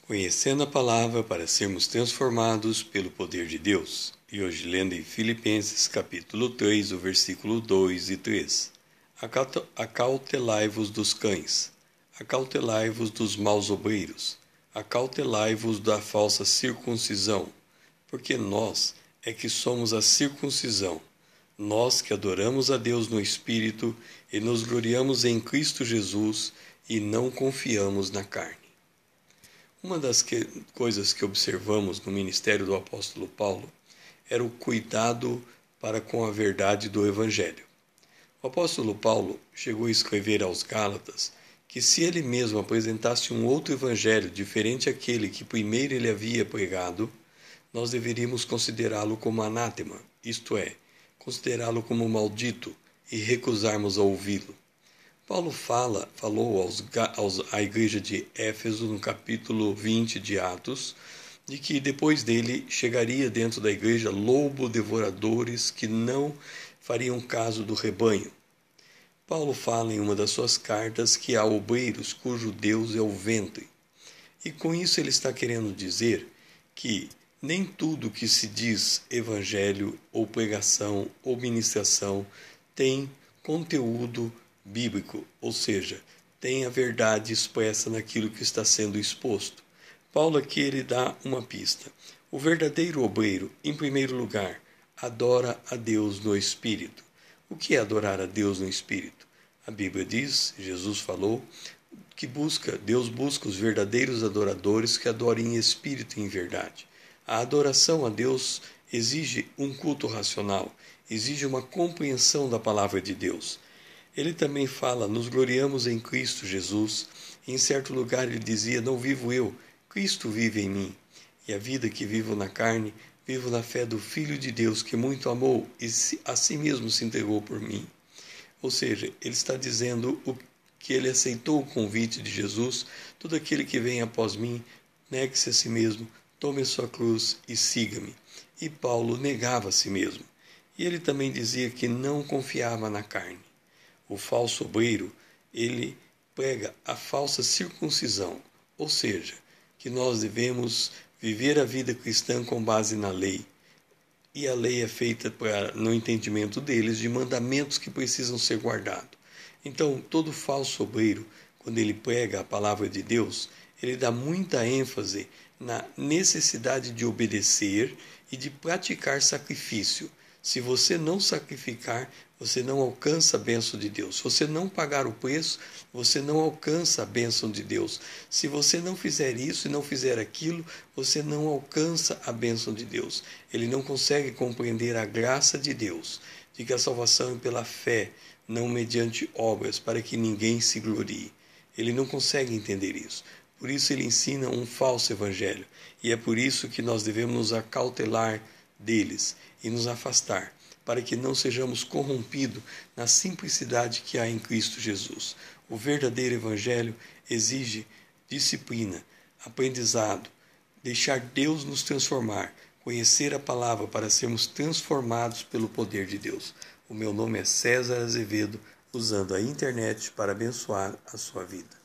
Conhecendo a palavra para sermos transformados pelo poder de Deus. E hoje lendo em Filipenses capítulo 3, o versículo 2 e 3. Acautelai-vos dos cães, acautelai-vos dos maus obreiros, acautelai-vos da falsa circuncisão, porque nós é que somos a circuncisão, nós que adoramos a Deus no Espírito e nos gloriamos em Cristo Jesus e não confiamos na carne. Uma das coisas que observamos no ministério do apóstolo Paulo era o cuidado para com a verdade do Evangelho. O apóstolo Paulo chegou a escrever aos Gálatas que se ele mesmo apresentasse um outro evangelho diferente daquele que primeiro ele havia pregado, nós deveríamos considerá-lo como anátema, isto é, considerá-lo como maldito e recusarmos a ouvi-lo. Paulo falou à igreja de Éfeso, no capítulo 20 de Atos, de que depois dele chegaria dentro da igreja lobo-devoradores que não fariam caso do rebanho. Paulo fala em uma das suas cartas que há obreiros cujo Deus é o ventre. E com isso ele está querendo dizer que nem tudo que se diz evangelho ou pregação ou ministração tem conteúdo bíblico, ou seja, tem a verdade expressa naquilo que está sendo exposto. Paulo aqui ele dá uma pista. O verdadeiro obreiro, em primeiro lugar, adora a Deus no Espírito. O que é adorar a Deus no Espírito? A Bíblia diz, Jesus falou, que Deus busca os verdadeiros adoradores que adorem em espírito e em verdade. A adoração a Deus exige um culto racional, exige uma compreensão da palavra de Deus. Ele também fala, nos gloriamos em Cristo Jesus. Em certo lugar ele dizia, não vivo eu, Cristo vive em mim. E a vida que vivo na carne, vivo na fé do Filho de Deus, que muito amou e a si mesmo se entregou por mim. Ou seja, ele está dizendo que ele aceitou o convite de Jesus, todo aquele que vem após mim, negue-se a si mesmo, tome a sua cruz e siga-me. E Paulo negava a si mesmo. E ele também dizia que não confiava na carne. O falso obreiro, ele prega a falsa circuncisão, ou seja, que nós devemos viver a vida cristã com base na lei. E a lei é feita no entendimento deles de mandamentos que precisam ser guardados. Então, todo falso obreiro, quando ele prega a palavra de Deus, ele dá muita ênfase na necessidade de obedecer e de praticar sacrifício. Se você não sacrificar, você não alcança a bênção de Deus. Se você não pagar o preço, você não alcança a bênção de Deus. Se você não fizer isso e não fizer aquilo, você não alcança a bênção de Deus. Ele não consegue compreender a graça de Deus, de que a salvação é pela fé, não mediante obras, para que ninguém se glorie. Ele não consegue entender isso. Por isso ele ensina um falso evangelho. E é por isso que nós devemos nos acautelar deles e nos afastar, para que não sejamos corrompidos na simplicidade que há em Cristo Jesus. O verdadeiro evangelho exige disciplina, aprendizado, deixar Deus nos transformar, conhecer a palavra para sermos transformados pelo poder de Deus. O meu nome é César Azevedo, usando a internet para abençoar a sua vida.